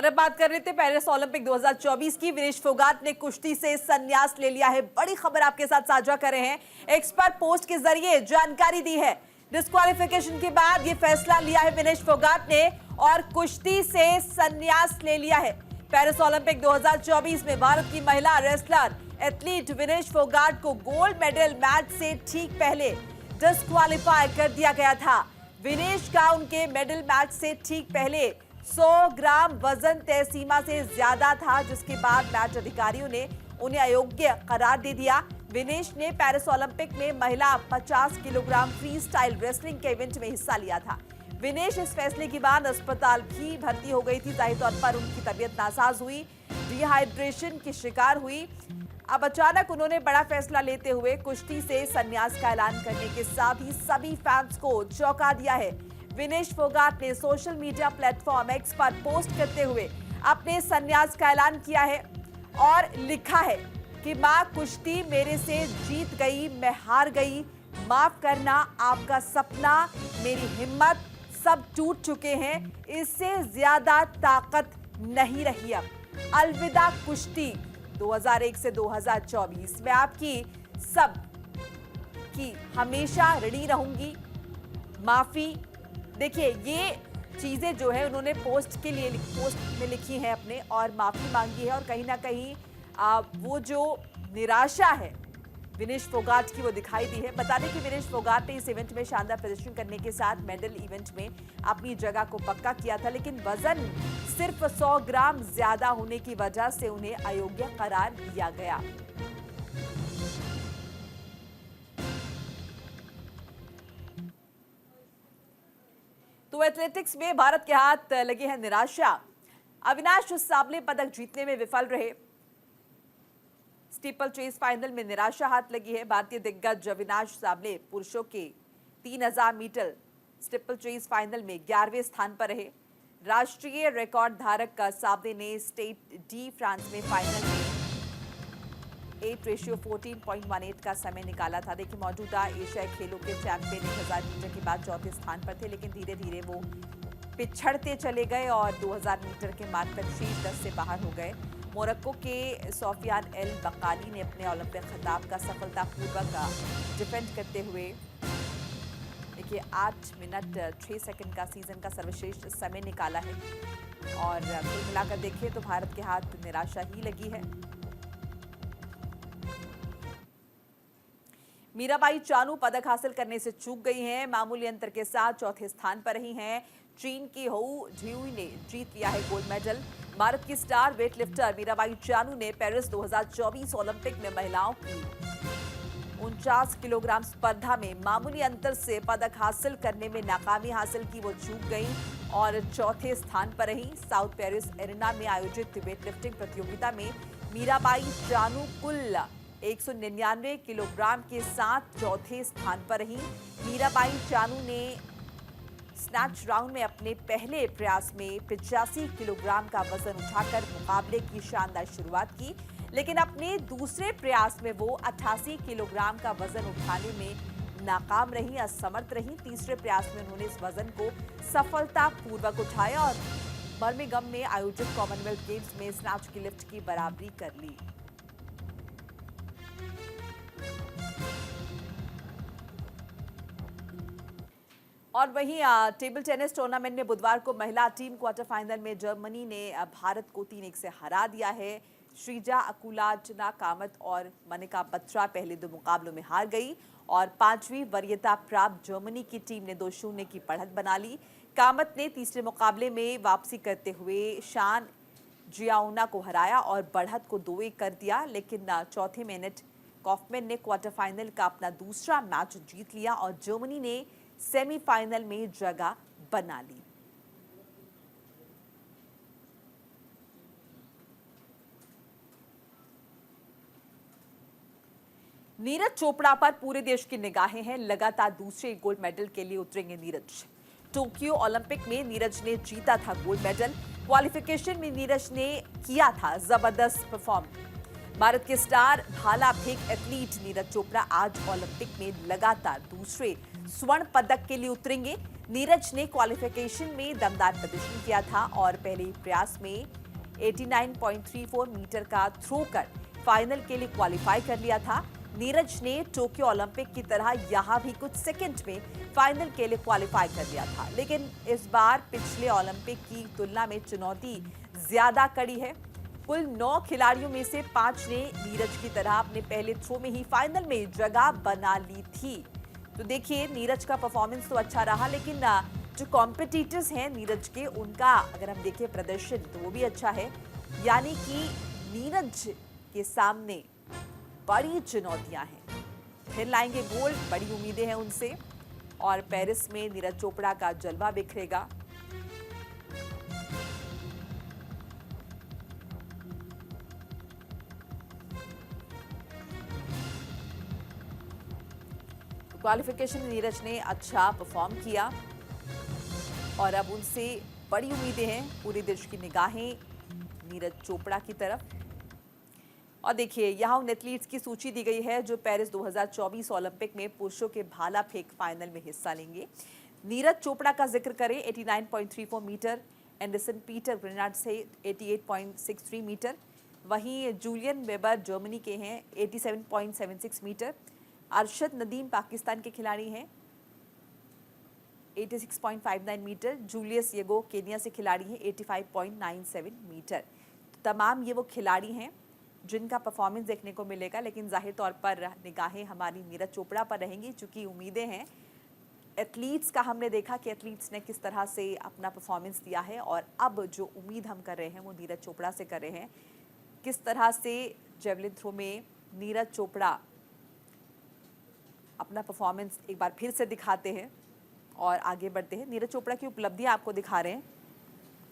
और अब बात कर रहे थे पेरिस ओलंपिक 2024 की। विनेश फोगाट ने कुश्ती से संन्यास ले लिया है। बड़ी खबर आपके साथ साझा कर रहे हैं। एक्सपर्ट पोस्ट के जरिए जानकारी दी है। डिस्क्वालिफिकेशन के बाद ये फैसला लिया है विनेश फोगाट ने और कुश्ती से संन्यास ले लिया है। पेरिस ओलंपिक 2024 में भारत की महिला रेसलर एथलीट विनेश फोगाट को गोल्ड मेडल मैच से ठीक पहले डिस्क्वालीफाई कर दिया गया था। विनेश का उनके मेडल मैच से ठीक पहले 100 ग्राम वजन तय सीमा से ज्यादा था, जिसके बाद मैच अधिकारियों ने उन्हें अयोग्य करार दे दिया। विनेश ने पेरिस ओलंपिक में महिला 50 किलोग्राम फ्री स्टाइल रेसलिंग के इवेंट में हिस्सा लिया था। विनेश इस फैसले के बाद अस्पताल भी भर्ती हो गई थी। जाहिर तौर पर उनकी तबीयत नासाज हुई, डिहाइड्रेशन की शिकार हुई। अब अचानक उन्होंने बड़ा फैसला लेते हुए कुश्ती से संन्यास का ऐलान करने के साथ ही सभी फैंस को चौंका दिया है। विनेश फोगाट ने सोशल मीडिया प्लेटफॉर्म एक्स पर पोस्ट करते हुए अपने संन्यास का ऐलान किया है और लिखा है कि मां कुश्ती मेरे से जीत गई, मैं हार गई, माफ करना, आपका सपना, मेरी हिम्मत सब टूट चुके हैं, इससे ज्यादा ताकत नहीं रही अब। अलविदा कुश्ती 2001 से 2024। मैं आपकी सब की हमेशा ऋणी रहूंगी, माफी। देखिए, ये चीजें जो है उन्होंने पोस्ट में लिखी हैं अपने और माफी मांगी है और कहीं ना कहीं वो जो निराशा है विनेश फोगाट की वो दिखाई दी है। बता दें कि विनेश फोगाट ने इस इवेंट में शानदार प्रदर्शन करने के साथ मेडल इवेंट में अपनी जगह को पक्का किया था, लेकिन वजन सिर्फ 100 ग्राम ज्यादा होने की वजह से उन्हें अयोग्य करार दिया गया। तो एथलेटिक्स में भारत के हाथ लगी है निराशा। अविनाश साबले पदक जीतने में विफल रहे। स्टीपल चेस फाइनल में निराशा हाथ लगी है। भारतीय दिग्गज अविनाश साबले पुरुषों के 3000 मीटर स्टीपल चेस फाइनल में 11वें स्थान पर रहे। राष्ट्रीय रिकॉर्ड धारक साबले ने स्टेट डी फ्रांस में फाइनल में 8:14.18 का समय निकाला था। देखिए, मौजूदा एशियाई खेलों के चैंपियन 1000 मीटर के बाद चौथे स्थान पर थे, लेकिन धीरे धीरे वो पिछड़ते चले गए और 2000 मीटर के मार्ग तक शीर्ष 10 से बाहर हो गए। मोरक्को के सोफियान एल बकाली ने अपने ओलंपिक खिताब का सफलतापूर्वक डिफेंड करते हुए देखिए 8 मिनट 6 सेकंड का सीजन का सर्वश्रेष्ठ समय निकाला है। और कुल मिलाकर देखिए तो भारत के हाथ निराशा ही लगी है। मीराबाई चानू पदक हासिल करने से चूक गई हैं। मामूली अंतर के साथ चौथे स्थान पर रही हैं। चीन की होऊ झियुई ने जीत लिया है गोल्ड मेडल। भारत की स्टार वेटलिफ्टर मीराबाई चानू ने पेरिस 2024 ओलंपिक में महिलाओं की 49 किलोग्राम स्पर्धा में मामूली अंतर से पदक हासिल करने में नाकामी हासिल की। वो चूक गई और चौथे स्थान पर रही। साउथ पेरिस एरिना में आयोजित वेटलिफ्टिंग प्रतियोगिता में मीराबाई चानू कुल 199 किलोग्राम के साथ चौथे स्थान पर रही। मीराबाई चानू ने स्नैच राउंड में अपने पहले प्रयास में 85 किलोग्राम का वजन उठाकर मुकाबले की शानदार शुरुआत की, लेकिन अपने दूसरे प्रयास में वो 88 किलोग्राम का वजन उठाने में नाकाम रही, असमर्थ रही। तीसरे प्रयास में उन्होंने इस वजन को सफलतापूर्वक उठाया और बर्मिंघम में आयोजित कॉमनवेल्थ गेम्स में स्नैच की लिफ्ट की बराबरी कर ली। और वहीं टेबल टेनिस टूर्नामेंट में बुधवार को महिला टीम क्वार्टर फाइनल में जर्मनी ने भारत को 3-1 से हरा दिया है। श्रीजा अकुलाचना कामत और मनिका बत्रा पहले 2 मुकाबलों में हार गई और 5वीं वरीयता प्राप्त जर्मनी की टीम ने 2-0 की बढ़त बना ली। कामत ने तीसरे मुकाबले में वापसी करते हुए शान जियाउना को हराया और बढ़त को 2-1 कर दिया, लेकिन चौथे मिनट कॉफमैन ने क्वार्टर फाइनल का अपना दूसरा मैच जीत लिया और जर्मनी ने सेमीफाइनल में जगह बना ली। नीरज चोपड़ा पर पूरे देश की निगाहें हैं। लगातार दूसरे गोल्ड मेडल के लिए उतरेंगे नीरज। टोक्यो ओलंपिक में नीरज ने जीता था गोल्ड मेडल। क्वालिफिकेशन में नीरज ने किया था जबरदस्त परफॉर्म। भारत के स्टार भाला फेंक एथलीट नीरज चोपड़ा आज ओलंपिक में लगातार दूसरे स्वर्ण पदक के लिए उतरेंगे। नीरज ने क्वालिफिकेशन में दमदार प्रदर्शन किया था और पहले प्रयास में 89.34 मीटर का थ्रो कर फाइनल के लिए क्वालिफाई कर लिया था। नीरज ने टोक्यो ओलंपिक की तरह यहां भी कुछ सेकंड में फाइनल के लिए क्वालिफाई कर लिया था, लेकिन इस बार पिछले ओलंपिक की तुलना में चुनौती ज्यादा कड़ी है। कुल 9 खिलाड़ियों में से 5 ने नीरज की तरह अपने पहले थ्रो में ही फाइनल में जगह बना ली थी। तो देखिए, नीरज का परफॉर्मेंस तो अच्छा रहा, लेकिन जो कॉम्पिटिटर्स हैं नीरज के, उनका अगर हम देखें प्रदर्शन तो वो भी अच्छा है। यानी कि नीरज के सामने बड़ी चुनौतियां हैं। फिर लाएंगे गोल्ड, बड़ी उम्मीदें हैं उनसे, और पेरिस में नीरज चोपड़ा का जलवा बिखरेगा। क्वालिफिकेशन में नीरज ने अच्छा परफॉर्म किया और अब उनसे बड़ी उम्मीदें हैं। पूरे देश की निगाहें नीरज चोपड़ा की तरफ। और देखिए, यहाँ उन एथलीट्स की सूची दी गई है जो पेरिस 2024 ओलंपिक में पुरुषों के भाला फेंक फाइनल में हिस्सा लेंगे। नीरज चोपड़ा का जिक्र करें, 89.34 मीटर। एंडरसन पीटर ग्रेनाड से 88.63 मीटर। वहीं जूलियन वेबर जर्मनी के हैं, 87.76 मीटर। अरशद नदीम पाकिस्तान के खिलाड़ी हैं, 86.59 मीटर। जूलियस येगो केनिया से खिलाड़ी हैं, 85.97 मीटर। तमाम ये वो खिलाड़ी हैं जिनका परफॉर्मेंस देखने को मिलेगा, लेकिन जाहिर तौर पर निगाहें हमारी नीरज चोपड़ा पर रहेंगी, चूंकि उम्मीदें हैं। एथलीट्स का हमने देखा कि एथलीट्स ने किस तरह से अपना परफॉर्मेंस दिया है, और अब जो उम्मीद हम कर रहे हैं वो नीरज चोपड़ा से कर रहे हैं। किस तरह से जेवलिन थ्रो में नीरज चोपड़ा अपना परफॉर्मेंस एक बार फिर से दिखाते हैं और आगे बढ़ते हैं। नीरज चोपड़ा की उपलब्धियां आपको दिखा रहे हैं।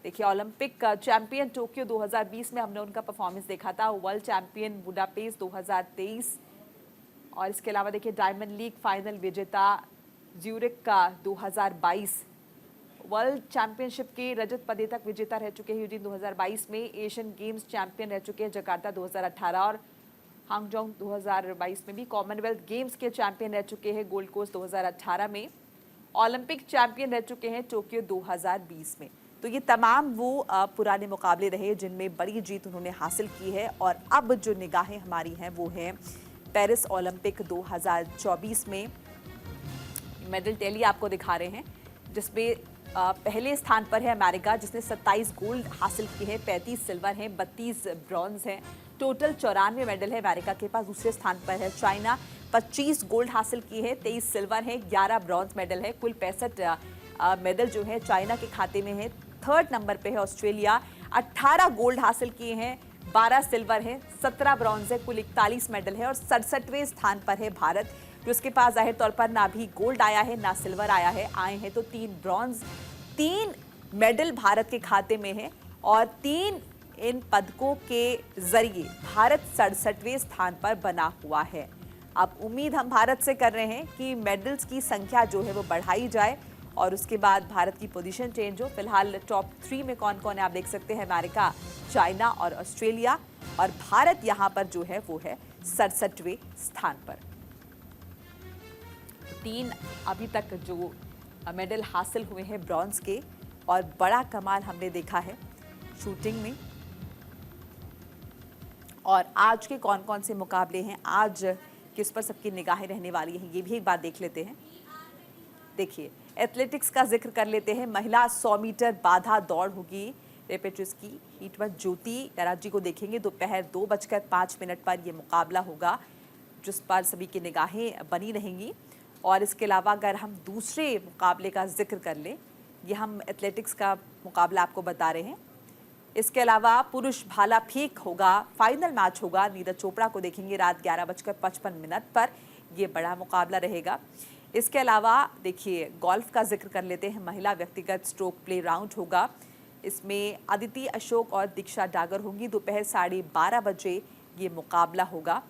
देखिए, ओलंपिक चैंपियन टोक्यो 2020 में हमने उनका परफॉर्मेंस देखा था, वर्ल्ड चैंपियन बुडापेस्ट 2023, और इसके अलावा देखिए डायमंड लीग फाइनल विजेता ज्यूरिक का 2022, वर्ल्ड चैंपियनशिप के रजत पदक विजेता रह चुके हैं यूजीन 2022 में, एशियन गेम्स चैंपियन रह चुके हैं जकार्ता 2018, और हांगजोंग 2022 में भी कॉमनवेल्थ गेम्स के चैंपियन रह चुके हैं गोल्ड कोस्ट 2018 में, ओलंपिक चैंपियन रह चुके हैं टोक्यो 2020 में। तो ये तमाम वो पुराने मुकाबले रहे जिनमें बड़ी जीत उन्होंने हासिल की है, और अब जो निगाहें हमारी हैं वो हैं पेरिस ओलंपिक 2024 में। मेडल टैली आपको दिखा रहे हैं, जिसमें पहले स्थान पर है अमेरिका, जिसने 27 गोल्ड हासिल किए हैं, 35 सिल्वर हैं, 32 ब्रॉन्ज हैं। टोटल 94 मेडल है अमेरिका के पास। दूसरे स्थान पर है चाइना, 25 गोल्ड हासिल किए हैं, 23 सिल्वर है, 11 ब्रॉन्ज मेडल है। कुल 65 मेडल जो है चाइना के खाते में है। थर्ड नंबर पे है ऑस्ट्रेलिया, 18 गोल्ड हासिल किए हैं, 12 सिल्वर है, 17 ब्रॉन्ज है, कुल 41 मेडल है। और 67वें स्थान पर है भारत, जो उसके पास जाहिर तौर पर ना भी गोल्ड आया है ना सिल्वर आया है। आए हैं तो 3 ब्रॉन्ज, 3 मेडल भारत के खाते में है, और 3 इन पदकों के जरिए भारत 67वें स्थान पर बना हुआ है। अब उम्मीद हम भारत से कर रहे हैं कि मेडल्स की संख्या जो है वो बढ़ाई जाए और उसके बाद भारत की पोजीशन चेंज हो। फिलहाल टॉप 3 में कौन कौन है आप देख सकते हैं, अमेरिका, चाइना और ऑस्ट्रेलिया, और भारत यहां पर जो है वो है 67वें स्थान पर। 3 अभी तक जो मेडल हासिल हुए हैं ब्रॉन्ज के, और बड़ा कमाल हमने देखा है शूटिंग में। और आज के कौन कौन से मुकाबले हैं, आज किस पर सबकी निगाहें रहने वाली हैं, ये भी एक बार देख लेते हैं। देखिए, एथलेटिक्स का जिक्र कर लेते हैं। महिला 100 मीटर बाधा दौड़ होगी रेपेट्रिस की। हीटवत ज्योति कराची को देखेंगे, दोपहर 2:05 पर यह मुकाबला होगा, जिस पर सभी की निगाहें बनी रहेंगी। और इसके अलावा अगर हम दूसरे मुकाबले का जिक्र कर लें, ये हम एथलेटिक्स का मुकाबला आपको बता रहे हैं। इसके अलावा पुरुष भाला फेंक होगा, फाइनल मैच होगा, नीरज चोपड़ा को देखेंगे रात 11:55 पर, ये बड़ा मुकाबला रहेगा। इसके अलावा देखिए, गोल्फ का जिक्र कर लेते हैं। महिला व्यक्तिगत स्ट्रोक प्ले राउंड होगा, इसमें अदिति अशोक और दीक्षा डागर होंगी। दोपहर 12:30 बजे ये मुकाबला होगा।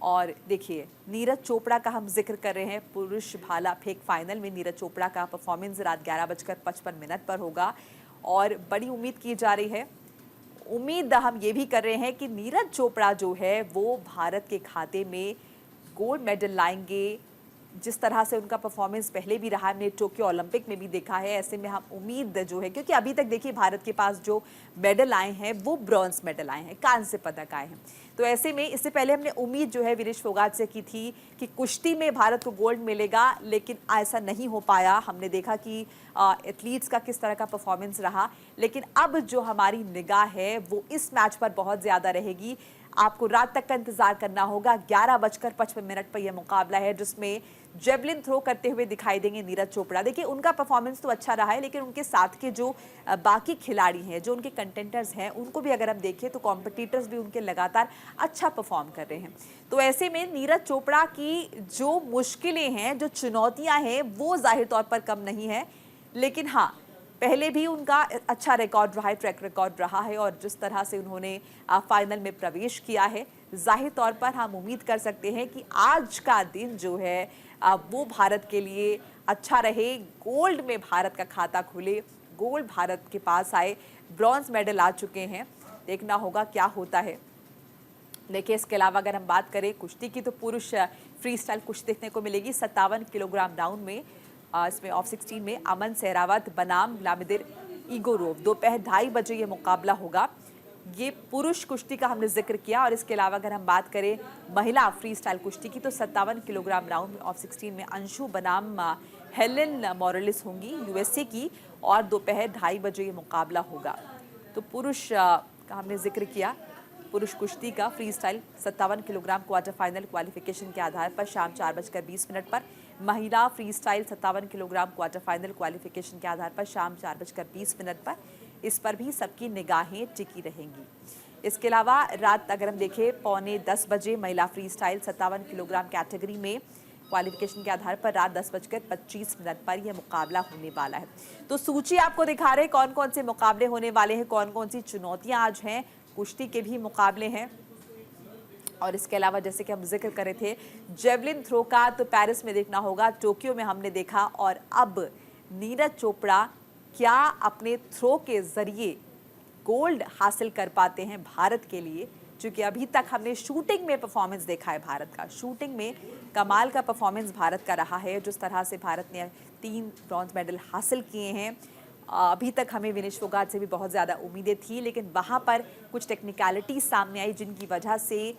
और देखिए, नीरज चोपड़ा का हम जिक्र कर रहे हैं, पुरुष भाला फेंक फाइनल में नीरज चोपड़ा का परफॉर्मेंस रात 11:55 पर होगा, और बड़ी उम्मीद की जा रही है। उम्मीद हम ये भी कर रहे हैं कि नीरज चोपड़ा जो है वो भारत के खाते में गोल्ड मेडल लाएंगे जिस तरह से उनका परफॉर्मेंस पहले भी रहा, हमने टोक्यो ओलंपिक में भी देखा है, ऐसे में हम उम्मीद जो है, क्योंकि अभी तक देखिए भारत के पास जो मेडल आए हैं वो ब्रॉन्ज मेडल आए हैं, कांस्य पदक आए हैं। तो ऐसे में इससे पहले हमने उम्मीद जो है विनेश फोगाट से की थी कि कुश्ती में भारत को गोल्ड मिलेगा, लेकिन ऐसा नहीं हो पाया। हमने देखा कि एथलीट्स का किस तरह का परफॉर्मेंस रहा, लेकिन अब जो हमारी निगाह है वो इस मैच पर बहुत ज़्यादा रहेगी। आपको रात तक का इंतजार करना होगा। 11:55 पर यह मुकाबला है जिसमें जेवलिन थ्रो करते हुए दिखाई देंगे नीरज चोपड़ा। देखिए उनका परफॉर्मेंस तो अच्छा रहा है, लेकिन उनके साथ के जो बाकी खिलाड़ी हैं, जो उनके कंटेंटर्स हैं, उनको भी अगर हम देखें तो कॉम्पिटिटर्स भी उनके लगातार अच्छा परफॉर्म कर रहे हैं। तो ऐसे में नीरज चोपड़ा की जो मुश्किलें हैं, जो चुनौतियाँ हैं, वो जाहिर तौर पर कम नहीं है। लेकिन हाँ, पहले भी उनका अच्छा रिकॉर्ड रहा है, ट्रैक रिकॉर्ड रहा है, और जिस तरह से उन्होंने फाइनल में प्रवेश किया है, जाहिर तौर पर हम उम्मीद कर सकते हैं कि आज का दिन जो है वो भारत के लिए अच्छा रहे। गोल्ड में भारत का खाता खुले, गोल्ड भारत के पास आए, ब्रॉन्ज मेडल आ चुके हैं, देखना होगा क्या होता है। देखिए इसके अलावा अगर हम बात करें कुश्ती की, तो पुरुष फ्री स्टाइल कुश्ती देखने को मिलेगी 57 किलोग्राम राउंड में। इसमें ऑफ 16 में अमन सहरावत बनाम ग्लामिदिर इगोरोव। दोपहर 2:30 बजे ये मुकाबला होगा। ये पुरुष कुश्ती का हमने जिक्र किया। और इसके अलावा अगर हम बात करें महिला फ्री स्टाइल कुश्ती की, तो 57 किलोग्राम राउंड में ऑफ 16 में अंशु बनाम हेलेन मोरेलिस होंगी यूएसए की, और दोपहर 2:30 बजे ये मुकाबला होगा। तो पुरुष का हमने जिक्र किया, पुरुष कुश्ती का free style 57 kilogram quarter final qualification के आधार पर शाम 4:20 पर। महिला free style 57 kilogram quarter final qualification के आधार पर शाम 4:20 पर। इस पर भी सबकी निगाहें टिकी रहेंगी। इसके अलावा रात अगर हम देखें 9:45 बजे महिला फ्री स्टाइल 57 किलोग्राम कैटेगरी में क्वालिफिकेशन के आधार पर रात 10:25 पर यह मुकाबला होने वाला है। तो सूची आपको दिखा रहे कौन कौन से मुकाबले होने वाले हैं, कौन कौन सी चुनौतियां आज हैं। कुश्ती के भी मुकाबले हैं, और इसके अलावा जैसे कि हम जिक्र कर रहे थे जेवलिन थ्रो का, तो पेरिस में देखना होगा, टोक्यो में हमने देखा, और अब नीरज चोपड़ा क्या अपने थ्रो के जरिए गोल्ड हासिल कर पाते हैं भारत के लिए। क्योंकि अभी तक हमने शूटिंग में परफॉर्मेंस देखा है भारत का, शूटिंग में कमाल का परफॉर्मेंस भारत का रहा है। जिस तरह से भारत ने 3 ब्रॉन्ज मेडल हासिल किए हैं, अभी तक हमें विनेश फोगाट से भी बहुत ज़्यादा उम्मीदें थी, लेकिन वहाँ पर कुछ टेक्निकलिटी सामने आई जिनकी वजह से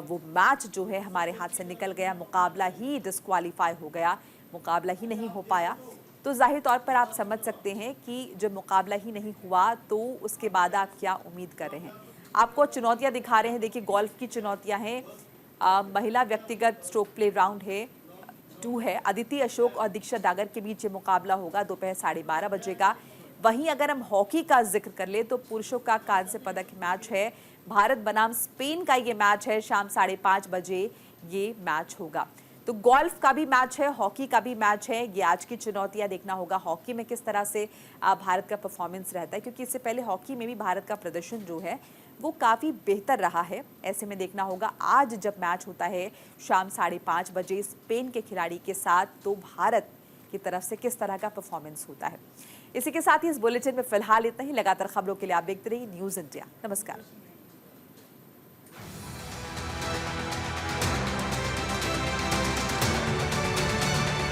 वो मैच जो है हमारे हाथ से निकल गया, मुकाबला ही डिस्क्वालीफाई हो गया, मुकाबला ही नहीं हो पाया। तो जाहिर तौर पर आप समझ सकते हैं कि जब मुकाबला ही नहीं हुआ तो उसके बाद आप क्या उम्मीद कर रहे हैं। आपको चुनौतियां दिखा रहे हैं, देखिए गोल्फ की चुनौतियां हैं। महिला व्यक्तिगत स्ट्रोक प्ले राउंड है 2 है, अदिति अशोक और दीक्षा डागर के बीच ये मुकाबला होगा दोपहर 12:30 बजे का। वहीं अगर हम हॉकी का जिक्र कर ले तो पुरुषों का कांस्य पदक मैच है, भारत बनाम स्पेन का ये मैच है, शाम 5:30 बजे ये मैच होगा। तो गोल्फ का भी मैच है, हॉकी का भी मैच है। ये आज की चुनौतियां देखना होगा, हॉकी में किस तरह से भारत का परफॉर्मेंस रहता है, क्योंकि इससे पहले हॉकी में भी भारत का प्रदर्शन जो है वो काफ़ी बेहतर रहा है। ऐसे में देखना होगा आज जब मैच होता है शाम 5:30 बजे स्पेन के खिलाड़ी के साथ, तो भारत की तरफ से किस तरह का परफॉर्मेंस होता है। इसी के साथ ही इस बुलेटिन में फिलहाल इतना ही। लगातार खबरों के लिए आप देखते रहिए न्यूज़ इंडिया। नमस्कार।